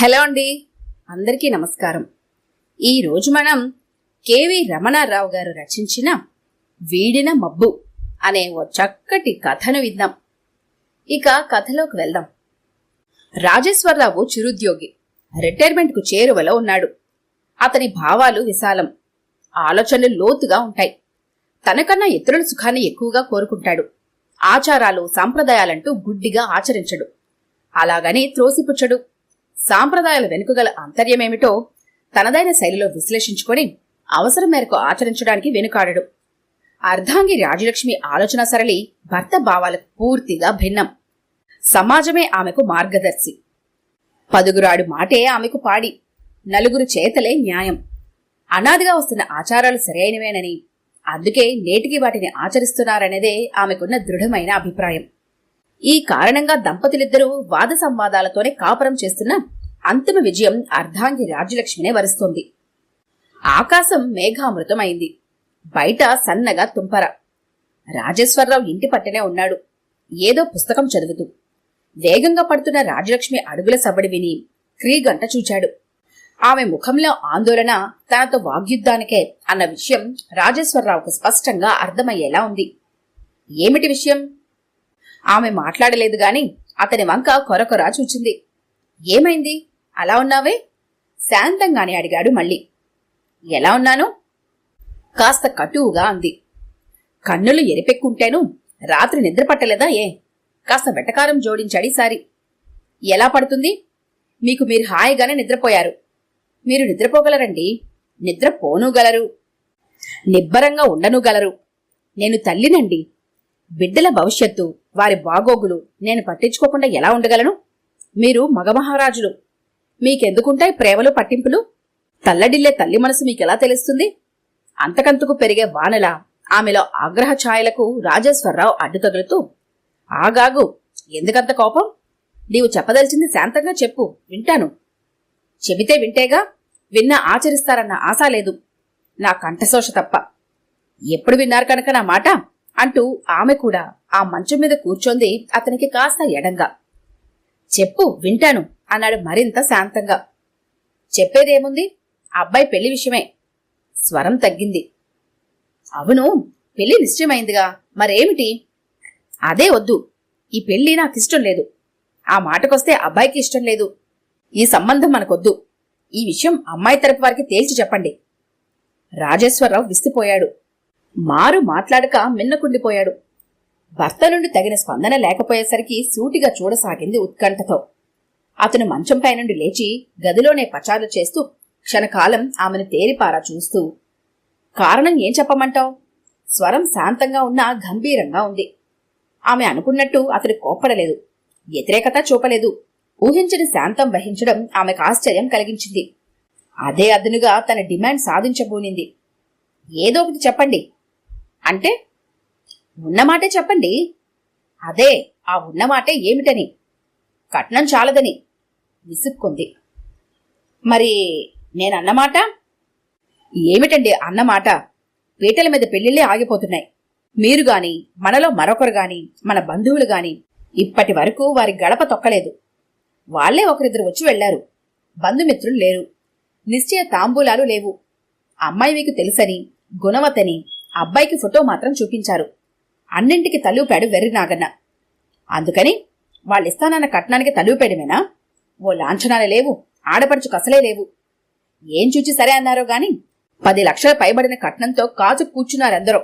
Hello అండి, అందరికీ నమస్కారం. ఈరోజు మనం కెవి రమణారావు గారు రచించిన వీడిన మబ్బు అనే ఓ చక్కటి కథను విద్దాం. ఇక కథలోకి వెళ్దాం. రాజేశ్వరరావు చిరుద్యోగి, రిటైర్మెంట్కు చేరువలో ఉన్నాడు. అతని భావాలు విశాలం, ఆలోచనలు లోతుగా ఉంటాయి. తనకన్నా ఇతరుల సుఖాన్ని ఎక్కువగా కోరుకుంటాడు. ఆచారాలు సాంప్రదాయాలంటూ గుడ్డిగా ఆచరించడు, అలాగని త్రోసిపుచ్చడు. సాంప్రదాయాల వెనుకగల అంతర్యమేమిటో తనదైన శైలిలో విశ్లేషించుకొని అవసరం మేరకు ఆచరించడానికి వెనుకాడడు. అర్ధాంగి రాజలక్ష్మి ఆలోచన సరళి భర్త భావాలకు పూర్తిగా భిన్నం. సమాజమే ఆమెకు మార్గదర్శి. పదుగురాడు మాటే ఆమెకు పాడి, నలుగురు చేతలే న్యాయం. అనాదిగా వస్తున్న ఆచారాలు సరైనవేనని, అందుకే నేటికి వాటిని ఆచరిస్తున్నారనేదే ఆమెకున్న దృఢమైన అభిప్రాయం. ఈ కారణంగా దంపతులిద్దరూ వాద సంవాదాలతోనే కాపురం చేస్తున్న అంతిమ విజయం అర్ధాంగి రాజ్యలక్ష్మినే వరిస్తోంది. ఆకాశం మేఘామృతం అయింది. బయట సన్నగా తుంపర. రాజేశ్వరరావు ఇంటి పట్టనే ఉన్నాడు, ఏదో పుస్తకం చదువుతూ. వేగంగా పడుతున్న రాజలక్ష్మి అడుగుల సవ్వడి విని క్రీగంట చూచాడు. ఆమె ముఖంలో ఆందోళన తనతో వాగ్యుద్ధానికే అన్న విషయం రాజేశ్వరరావుకు స్పష్టంగా అర్థమయ్యేలా ఉంది. ఏమిటి విషయం? ఆమె మాట్లాడలేదు గాని అతని వంక కొరకొరా చూచింది. ఏమైంది, అలా ఉన్నావే? శాంతంగానే అడిగాడు మళ్ళీ. ఎలా ఉన్నాను? కాస్త కటువుగా అంది. కన్నులు ఎరిపెక్కుంటేను రాత్రి నిద్ర పట్టలేదా? కాస్త వెటకారం జోడించాడు సారి. ఎలా పడుతుంది? మీకు మీరు హాయిగానే నిద్రపోయారు. మీరు నిద్రపోగలరండి, నిద్రపోనూగలరు, నిబ్బరంగా ఉండనూగలరు. నేను తల్లినండి. బిడ్డల భవిష్యత్తు, వారి బాగోగులు నేను పట్టించుకోకుండా ఎలా ఉండగలను? మీరు మగమహారాజులు, మీకెందుకుంటాయి ప్రేమలు పట్టింపులు? తల్లడిల్లే తల్లి మనసు మీకెలా తెలుస్తుంది? అంతకంతకు పెరిగే వానల ఆమెలో ఆగ్రహ ఛాయలకు రాజేశ్వరరావు అడ్డు తగులుతూ, ఆగాగు, ఎందుకంత కోపం? నీవు చెప్పదలిచింది శాంతంగా చెప్పు, వింటాను. చెబితే వింటేగా, విన్నా ఆచరిస్తారన్న ఆశ లేదు, నా కంఠశోష తప్ప. ఎప్పుడు విన్నారు కనుక నా మాట అంటూ ఆమె కూడా ఆ మంచం మీద కూర్చొంది అతనికి కాస్త ఎడంగా. చెప్పు, వింటాను అన్నాడు మరింత శాంతంగా. చెప్పేదేముంది, అబ్బాయి పెళ్లి విషయమే. స్వరం తగ్గింది. అవును, పెళ్లి నిశ్చయమైందిగా, మరేమిటి? అదే వద్దు, ఈ పెళ్లి నాకిష్టం లేదు. ఆ మాటకొస్తే అబ్బాయికి ఇష్టం లేదు. ఈ సంబంధం మనకొద్దు. ఈ విషయం అమ్మాయి తరపు వారికి తేల్చి చెప్పండి. రాజేశ్వరరావు విస్తుపోయాడు. మారు మాట్లాడక మిన్నకుండిపోయాడు. భర్త నుండి తగిన స్పందన లేకపోయేసరికి సూటిగా చూడసాగింది ఉత్కంఠతో. అతను మంచంపై నుండి లేచి గదిలోనే పచారు చేస్తూ క్షణకాలం ఆమెను తేరిపారా చూస్తూ, కారణం ఏం చెప్పమంటావు? స్వరం శాంతంగా ఉన్నా గంభీరంగా ఉంది. ఆమె అనుకున్నట్టు అతడు కోప్పడలేదు, వ్యతిరేకత చూపలేదు. ఊహించని శాంతం వహించడం ఆమెకు ఆశ్చర్యం కలిగించింది. అదే అదనుగా తన డిమాండ్ సాధించబోనింది. ఏదో ఒకటి చెప్పండి. అంటే? ఉన్నమాటే చెప్పండి. అదే, ఆ ఉన్నమాటే ఏమిటని? కట్నం చాలదని విసుక్కుంది. మరి నేనన్నమాట? ఏమిటండి అన్నమాట? పీటల మీద పెళ్లిళ్లే ఆగిపోతున్నాయి. మీరు గాని, మనలో మరొకరు గాని, మన బంధువులు గాని ఇప్పటి వరకు వారి గడప తొక్కలేదు. వాళ్లే ఒకరిద్దరు వచ్చి వెళ్లారు. బంధుమిత్రులు లేరు. నిశ్చయ తాంబూలాలు లేవు. అమ్మాయి మీకు తెలుసని, గుణవతని అబ్బాయికి ఫోటో మాత్రం చూపించారు. అన్నింటికి తలూపాడు వెర్రి నాగన్న. అందుకని వాళ్ళిస్తానన్న కట్నానికి తలూపేయడమేనా? ఓ లాంఛనాలు లేవు, ఆడపడుచు కసలే లేవు. ఏం చూచి సరే అన్నారో గాని 10 లక్షల పైబడిన కట్నంతో కాచు కూర్చున్నారెందరో.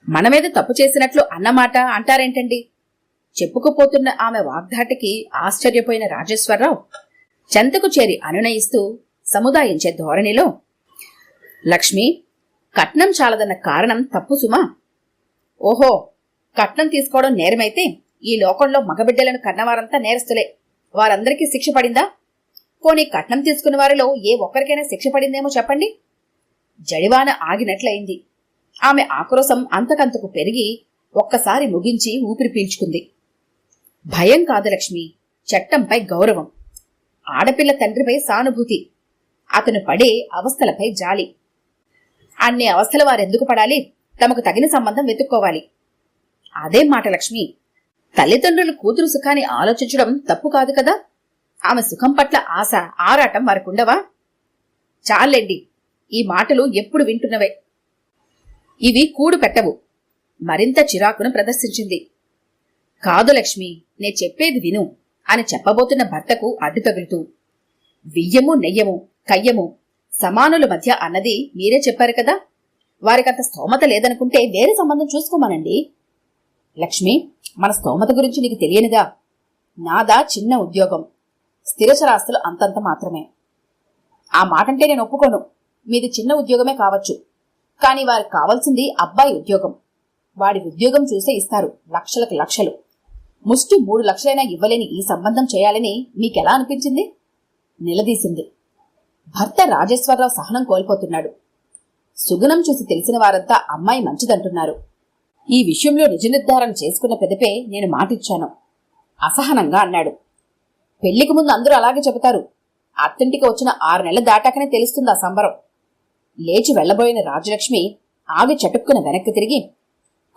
మనమేదో తప్పు చేసినట్లు అన్నమాట అంటారేంటండి? చెప్పుకుపోతున్న ఆమె వాగ్ధాటికి ఆశ్చర్యపోయిన రాజేశ్వరరావు చెంతకు చేరి అనునయిస్తూ సముదాయించే ధోరణిలో, లక్ష్మి, కట్నం చాలదన్న కారణం తప్పు సుమా. ఓహో, కట్నం తీసుకోవడం నేరమైతే ఈ లోకంలో మగబిడ్డలను కన్నవారంతా నేరస్తులే. వారందరికీ శిక్ష పడిందా? పోనీ కట్నం తీసుకున్న వారిలో ఏ ఒక్కరికైనా శిక్ష పడిందేమో చెప్పండి. జడివాన ఆగినట్లయింది. ఆమె ఆక్రోశం అంతకంతకు పెరిగి ఒక్కసారి ముగించి ఊపిరి పీల్చుకుంది. భయం కాదు లక్ష్మి, చట్టంపై గౌరవం. ఆడపిల్ల తండ్రిపై సానుభూతి. అతను పడే అవస్థలపై జాలి. అన్ని అవస్థల వారెందుకు పడాలి? తమకు తగిన సంబంధం వెతుక్కోవాలి. అదేం మాట లక్ష్మి, తల్లిదండ్రులు కూతురు సుఖాన్ని ఆలోచించడం తప్పు కాదు కదా. ఆమె సుఖం పట్ల ఆశ ఆరాటం వారికుండవా? చాలండి, ఈ మాటలు ఎప్పుడు వింటున్నవే. ఇవి కూడు పెట్టవు. మరింత చిరాకును ప్రదర్శించింది. కాదు లక్ష్మి, నే చెప్పేది విను అని చెప్పబోతున్న భర్తకు అడ్డు తగులుతూ, వియ్యము నెయ్యము కయ్యము సమానుల మధ్య అన్నది మీరే చెప్పారు కదా. వారికంత స్తోమత లేదనుకుంటే వేరే సంబంధం చూసుకోమనండి. లక్ష్మి, మన స్తోమత గురించి నీకు తెలియనిదా? నాదా చిన్న ఉద్యోగం, స్థిరచరాస్తులు అంతంత మాత్రమే. ఆ మాటంటే నేను ఒప్పుకోను. మీది చిన్న ఉద్యోగమే కావచ్చు, కానీ వారికి కావాల్సింది అబ్బాయి ఉద్యోగం. వాడి ఉద్యోగం చూసే ఇస్తారు లక్షలకు లక్షలు. ముష్టి 3 లక్షలైనా ఇవ్వలేని ఈ సంబంధం చేయాలని మీకెలా అనిపించింది? నిలదీసింది. భర్త రాజేశ్వరరావు సహనం కోల్పోతున్నాడు. సుగుణం చూసి తెలిసిన వారంతా అమ్మాయి మంచిదంటున్నారు. ఈ విషయంలో నిజ నిర్ధారణ చేసుకున్న పెదపే నేను మాటిచ్చాను అసహనంగా అన్నాడు. పెళ్లికి ముందు అందరూ అలాగే చెబుతారు. అత్తింటికి వచ్చిన 6 నెలలు దాటాకనే తెలుస్తుంది ఆ సంబరం. లేచి వెళ్లబోయిన రాజలక్ష్మి ఆగి చటుక్కున వెనక్కి తిరిగి,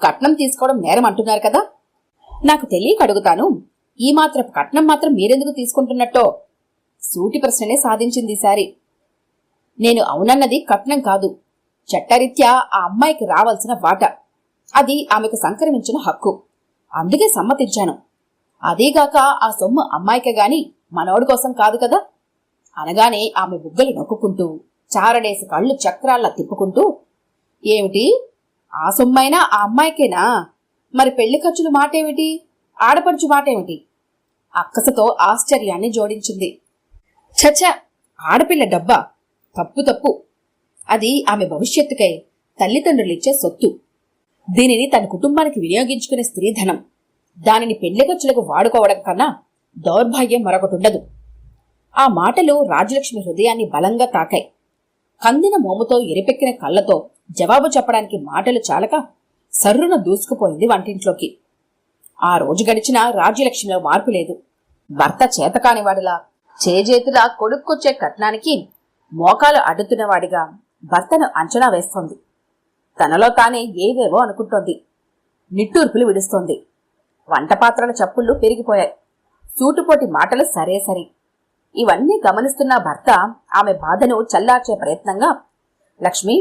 కట్నం తీసుకోవడం నేరం అంటున్నారు కదా, నాకు తెలియక అడుగుతాను, ఈ మాత్రం కట్నం మాత్రం మీరెందుకు తీసుకుంటున్నట్టో సూటి ప్రశ్ననే సాధించింది ఈసారి. నేను అవునన్నది కట్నం కాదు, చట్టరీత్యా ఆ అమ్మాయికి రావాల్సిన వాటా. అది ఆమెకు సంక్రమించిన హక్కు. అందుకే సమ్మతించాను. అదీగాక ఆ సొమ్ము అమ్మాయికే గాని మనోడి కోసం కాదు కదా అనగానే ఆమె బుగ్గలు నొక్కుంటూ చారడేసి కళ్ళు చక్రాల్లా తిప్పుకుంటూ, ఏమిటి, ఆ సొమ్మైనా ఆ అమ్మాయికేనా? మరి పెళ్లి ఖర్చులు మాటేమిటి, ఆడపడుచు మాటేమిటి? అక్కసతో ఆశ్చర్యాన్ని జోడించింది. చచ్చ, ఆడపిల్ల డబ్బా? తప్పు తప్పు. అది ఆమె భవిష్యత్తుకై తల్లిదండ్రులిచ్చే సొత్తు. దీనిని తన కుటుంబానికి వినియోగించుకునే స్త్రీధనం. దానిని పెళ్లి ఖర్చులకు వాడుకోవడం కన్నా దౌర్భాగ్యం మరొకటుండదు. ఆ మాటలు రాజలక్ష్మి హృదయాన్ని బలంగా తాకాయి. కందిన మోముతో ఎరిపెక్కిన కళ్లతో జవాబు చెప్పడానికి మాటలు చాలక సర్రున దూసుకుపోయింది వంటింట్లోకి. ఆ రోజు గడిచినా రాజ్యలక్ష్మిలో మార్పు లేదు. భర్త చేతకానివాడిలా, చేజేతులా కొడుక్కొచ్చే కట్నానికి మోకాలు అడ్డుతున్నవాడిగా భర్తను అంచనా వేస్తోంది. తనలో తానే ఏవేవో అనుకుంటోంది. నిట్టూర్పులు విడుస్తోంది. వంటపాత్రల చప్పుళ్ళు పెరిగిపోయాయి. సూటుపోటి మాటలు సరే సరి. ఇవన్నీ గమనిస్తున్న భర్త ఆమె బాధను చల్లార్చే ప్రయత్నంగా, లక్ష్మి,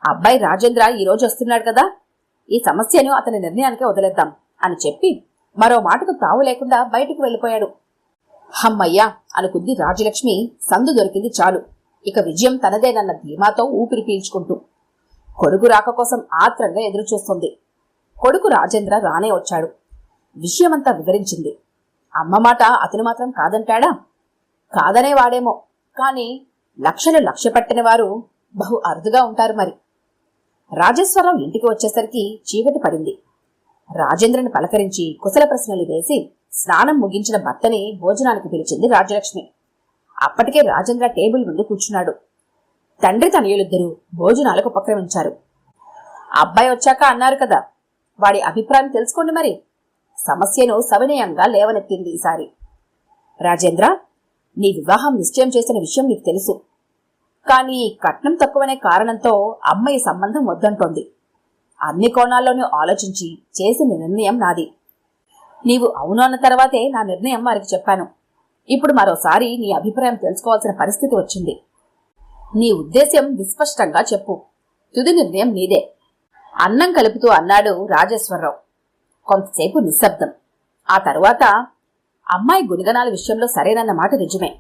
అబ్బాయి రాజేంద్ర ఈరోజు వస్తున్నాడు కదా, ఈ సమస్యను అతని నిర్ణయానికే వదిలేద్దాం అని చెప్పి మరో మాటకు తావు లేకుండా బయటకు వెళ్లిపోయాడు. హమ్మయ్యా అనుకుంది రాజలక్ష్మి. సందు దొరికింది చాలు, ఇక విజయం తనదేనన్న ధీమాతో ఊపిరి పీల్చుకుంటూ కొడుకు రాక కోసం ఆత్రంగా ఎదురుచూస్తుంది. కొడుకు రాజేంద్ర రానే వచ్చాడు. విషయమంతా వివరించింది. అమ్మ మాట అతను మాత్రం కాదంటాడా? కాదనేవాడేమో, కాని లక్షలు లక్ష్య పెట్టిన వారు బహు అరుదుగా ఉంటారు. మరి రాజేశ్వరరావు ఇంటికి వచ్చేసరికి చీకటి పడింది. రాజేంద్రని పలకరించి కుశల ప్రశ్నలు వేసి స్నానం ముగించిన భర్తని భోజనానికి పిలిచింది రాజలక్ష్మి. అప్పటికే రాజేంద్ర టేబుల్ ముందు కూర్చున్నాడు. తండ్రి తనయులిద్దరూ భోజనాలకు ఉపక్రమించారు. అబ్బాయి వచ్చాక అన్నారు కదా, వాడి అభిప్రాయం తెలుసుకోండి మరి. సమస్యను సవినయంగా లేవనెత్తింది ఈసారి. రాజేంద్ర, నీ వివాహం నిశ్చయం చేసిన విషయం నీకు తెలుసు. కానీ కట్నం తక్కువనే కారణంతో అమ్మాయి సంబంధం వద్దంటోంది. అన్ని కోణాల్లోనూ ఆలోచించి చేసిన నిర్ణయం నాది. నీవు అవును అన్న తర్వాతే నా నిర్ణయం వారికి చెప్పాను. ఇప్పుడు మరోసారి నీ అభిప్రాయం తెలుసుకోవాల్సిన పరిస్థితి వచ్చింది. నీ ఉద్దేశ్యం విస్పష్టంగా చెప్పు. తుది నిర్ణయం నీదే. అన్నం కలుపుతూ అన్నాడు రాజేశ్వరరావు. కొంతసేపు నిశ్శబ్దం. ఆ తరువాత, అమ్మాయి గుణగణాల విషయంలో సరేనన్న మాట నిజమే,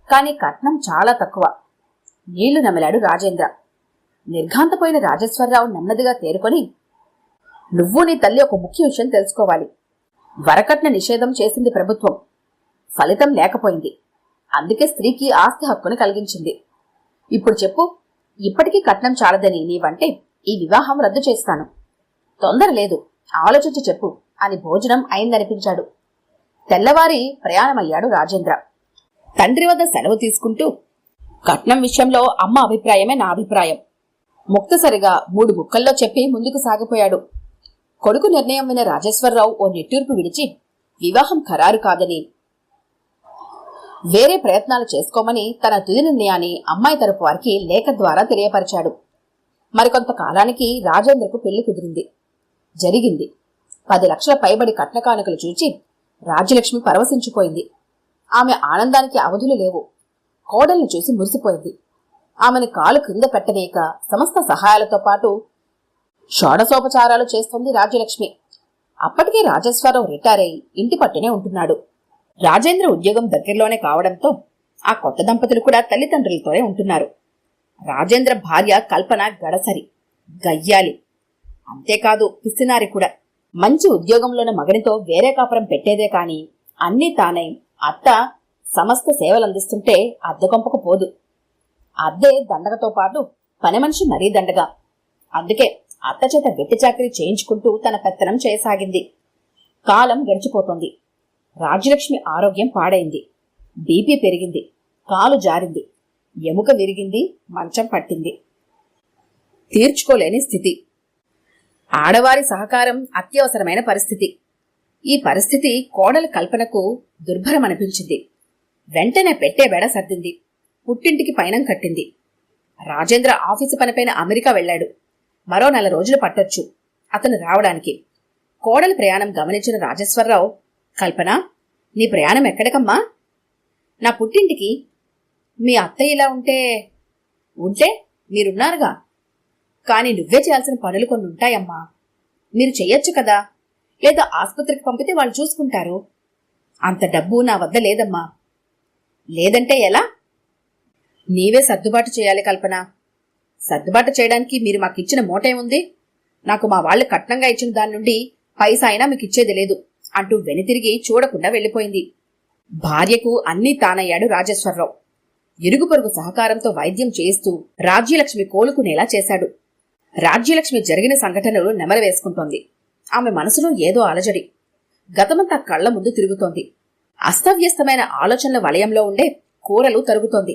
కానీ కట్నం చాలా తక్కువ. నీళ్లు నమిలాడు రాజేంద్ర. నిర్ఘాంతపోయిన రాజేశ్వరరావు నెమ్మదిగా తేరుకొని, నువ్వు నీ తల్లి ఒక ముఖ్య విషయం తెలుసుకోవాలి. వరకట్న నిషేధం చేసింది ప్రభుత్వం. ఫలితం లేకపోయింది. అందుకే స్త్రీకి ఆస్తి హక్కును కలిగించింది. ఇప్పుడు చెప్పు, ఇప్పటికీ కట్నం చాలదని నీవంటే ఈ వివాహం రద్దు చేస్తాను. తొందర లేదు, ఆలోచించి చెప్పు అని భోజనం అయిందనిపించాడు. తెల్లవారి ప్రయాణమయ్యాడు రాజేంద్ర. తండ్రి వద్ద సెలవు తీసుకుంటూ, కట్నం విషయంలో అమ్మ అభిప్రాయమే నా అభిప్రాయం ముక్తసరిగా 3 ముక్కల్లో చెప్పి ముందుకు సాగిపోయాడు. కొడుకు నిర్ణయం విన్న రాజేశ్వరరావు ఓ నిట్టూర్పు విడిచి వివాహం ఖరారు కాదని, వేరే ప్రయత్నాలు చేసుకోమని తన తుది నిర్ణయాన్ని అమ్మాయి తరపు వారికి లేఖ ద్వారా తెలియపరిచాడు. మరికొంత కాలానికి రాజేంద్రకు పెళ్లి కుదిరింది. జరిగింది. 10 లక్షల పైబడి కట్న కానుకలు చూచి రాజ్యలక్ష్మి పరవశించిపోయింది. ఆమె ఆనందానికి అవధులు లేవు. కోడల్ని చూసి మురిసిపోయింది. ఆమెను కాలు క్రింద పెట్టనీక సమస్త సహాయాలతో పాటు షోడశోపచారాలు చేస్తుంది రాజ్యలక్ష్మి. అప్పటికే రాజేశ్వరరావు రిటైర్ అయి ఇంటి పట్టునే ఉంటున్నాడు. రాజేంద్ర ఉద్యోగం దగ్గరలోనే కావడంతో ఆ కొత్త దంపతులు కూడా తల్లిదండ్రులతోనే ఉంటున్నారు. రాజేంద్ర భార్య కల్పన గడసరి, గయ్యాలి, అంతేకాదు పిసినారి కూడా. మంచి ఉద్యోగంలోని మగనితో వేరే కాపురం పెట్టేదే కాని అన్నీ తానై అత్త సమస్త సేవలందిస్తుంటే అద్దెకొంపకు పోదు. అద్దే దండగతో పాటు పని మనిషి మరీ దండగా. అందుకే అత్త చేత వెట్టి చాకరీ చేయించుకుంటూ తన పెత్తనం చేయసాగింది. కాలం గడిచిపోతోంది. రాజ్యలక్ష్మి ఆరోగ్యం పాడైంది. బీపీ పెరిగింది. కాలు జారింది. ఎముక విరిగింది. మంచం పట్టింది. తీర్చుకోలేని స్థితి. ఆడవారి సహకారం అత్యవసరమైన పరిస్థితి. ఈ పరిస్థితి కోడలు కల్పనకు దుర్భరమనిపించింది. వెంటనే పెట్టే బెడ సర్దింది. పుట్టింటికి పైనం కట్టింది. రాజేంద్ర ఆఫీసు పనిపైన అమెరికా వెళ్లాడు. మరో 4 రోజులు పట్టొచ్చు అతను రావడానికి. కోడలి ప్రయాణం గమనించిన రాజేశ్వరరావు, కల్పన, నీ ప్రయాణం ఎక్కడికమ్మా? నా పుట్టింటికి. మీ అత్తయ్య ఇలా ఉంటే మీరున్నారుగా. కాని నువ్వే చేయాల్సిన పనులు కొన్ని ఉంటాయమ్మా. మీరు చెయ్యొచ్చు కదా, లేదా ఆసుపత్రికి పంపితే వాళ్ళు చూసుకుంటారు. అంత డబ్బు నా వద్ద లేదమ్మా. లేదంటే ఎలా? నీవే సర్దుబాటు చేయాలి కల్పన. సర్దుబాటు చేయడానికి మీరు మాకిచ్చిన మూటేముంది? నాకు మా వాళ్ళు కట్నంగా ఇచ్చిన దాని నుండి పైసా అయినా మీకు ఇచ్చేది లేదు అంటూ వెనుతిరిగి చూడకుండా వెళ్లిపోయింది. భార్యకు అన్నీ తానయ్యాడు రాజేశ్వరరావు. ఇరుగు పొరుగు సహకారంతో వైద్యం చేయిస్తూ రాజ్యలక్ష్మి కోలుకునేలా చేశాడు. రాజ్యలక్ష్మి జరిగిన సంఘటనలు నెమరు వేసుకుంటోంది. ఆమె మనసులో ఏదో అలజడి. గతమంతా కళ్ల ముందు తిరుగుతోంది. అస్తవ్యస్తమైన ఆలోచనల వలయంలో ఉండే కూరలు తరుగుతోంది.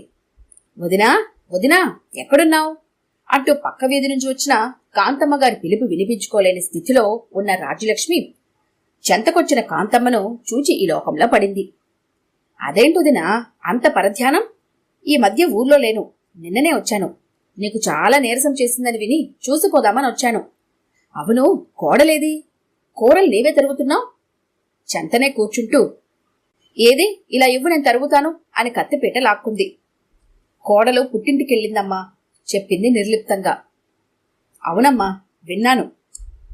వదినా, వదినా, ఎక్కడున్నావు అంటూ పక్క వీధి నుంచి వచ్చిన కాంతమ్మ గారి పిలుపు వినిపించుకోలేని స్థితిలో ఉన్న రాజ్యలక్ష్మి చెంతకొచ్చిన కాంతమ్మను చూచి ఈ లోకంలో పడింది. అదేంటొదినా అంత పరధ్యానం? ఈ మధ్య ఊర్లో లేను. నిన్ననే వచ్చాను. నీకు చాలా నీరసం చేసిందని విని చూసిపోదామని వచ్చాను. అవును, కోడలేది? కూరలు నీవే తరుగుతున్నావు? చెంతనే కూర్చుంటూ, ఏది ఇలా ఇవ్వు, నేను తరుగుతాను అని కత్తిపీట లాక్కుంది. కోడలు పుట్టింటికెళ్ళిందమ్మా చెప్పింది నిర్లిప్తంగా. అవునమ్మా, విన్నాను.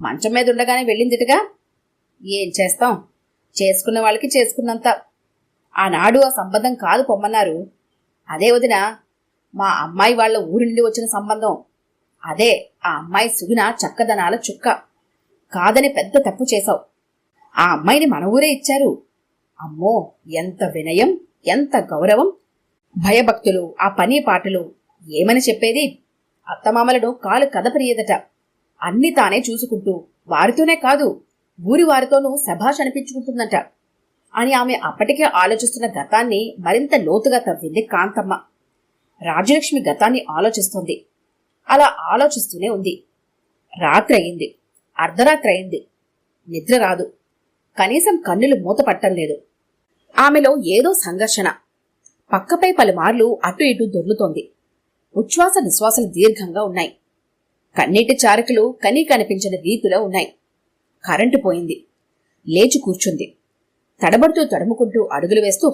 మంచం మీద ఉండగానే వెళ్ళిందిటగా. ఏం చేస్తాం, చేసుకున్న వాళ్ళకి చేసుకున్నంత. ఆనాడు ఆ సంబంధం కాదు పొమ్మన్నారు. అదే వదిన, మా అమ్మాయి వాళ్ల ఊరి నుండి వచ్చిన సంబంధం. అదే ఆ అమ్మాయి సుగుణ చక్కదనాల చుక్క. కాదని పెద్ద తప్పు చేశావు. ఆ అమ్మాయిని మన ఊరే ఇచ్చారు. అమ్మో, ఎంత వినయం, ఎంత గౌరవం, భయభక్తులు, ఆ పని పాటలు. ఏమని చెప్పేది? అత్తమామలను కాలు కదపరియదట. అన్ని తానే చూసుకుంటూ వారితోనే కాదు ఊరి వారితోనూ శభాష్ అనిపించుకుంటుందట అని ఆమె అప్పటికే ఆలోచిస్తున్న గతాన్ని మరింత లోతుగా తవ్వింది కాంతమ్మ. రాజ్యలక్ష్మి గతాన్ని ఆలోచిస్తోంది. అలా ఆలోచిస్తూనే ఉంది. రాత్రి అయింది. అర్ధరాత్రి అయింది. నిద్ర రాదు. కనీసం కన్నులు మూతపట్టం లేదు. ఆమెలో ఏదో సంఘర్షణ. పక్కపై పలుమార్లు అటు ఇటు దొర్లుతోంది. ఉచ్ఛ్వాస నిశ్వాసలు దీర్ఘంగా ఉన్నాయి. కన్నీటి చారకులు కనీ కనిపించిన రీతిలో ఉన్నాయి. కరెంటు పోయింది. లేచి కూర్చుంది. తడబడుతూ తడుముకుంటూ అడుగులు వేస్తూ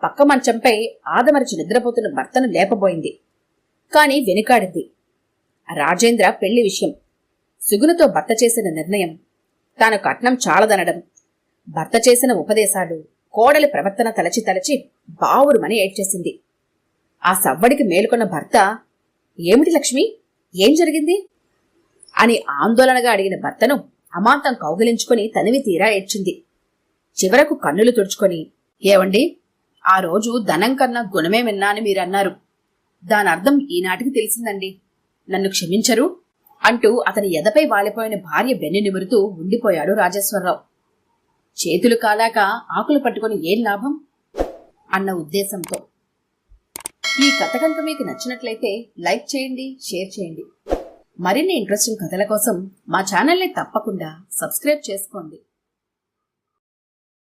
పక్క మంచంపై ఆదమరిచి నిద్రపోతున్న భర్తను లేపబోయింది. కాని వెనుకాడింది. రాజేంద్ర పెళ్లి విషయం, సుగుణతో భర్త చేసిన నిర్ణయం, తాను కట్నం చాలదనడం, భర్త చేసిన ఉపదేశాలు, కోడలి ప్రవర్తన తలచి తలచి బావురుమని ఏడ్చేసింది. ఆ సవ్వడికి మేలుకొన్న భర్త, ఏమిటి లక్ష్మి, ఏం జరిగింది అని ఆందోళనగా అడిగిన భర్తను అమాంతం కౌగిలించుకుని తనివి తీరా ఏడ్చింది. చివరకు కన్నులు తుడుచుకొని, ఏవండి, ఆ రోజు ధనం కన్నా గుణమే విన్నా అని మీరన్నారు. దానర్థం ఈనాటికి తెలిసిందండి. నన్ను క్షమించరు అంటూ అతని ఎదపై వాలిపోయిన భార్య వెన్ను నిమురుతూ ఉండిపోయాడు రాజేశ్వరరావు. చేతులు కాలాక ఆకులు పట్టుకుని ఏం లాభం అన్న ఉద్దేశంతో. ఈ కథ కనుక మీకు నచ్చినట్లయితే లైక్ చేయండి, షేర్ చేయండి. మరిన్ని ఇంట్రెస్టింగ్ కథల కోసం మా ఛానల్ని తప్పకుండా సబ్స్క్రైబ్ చేసుకోండి.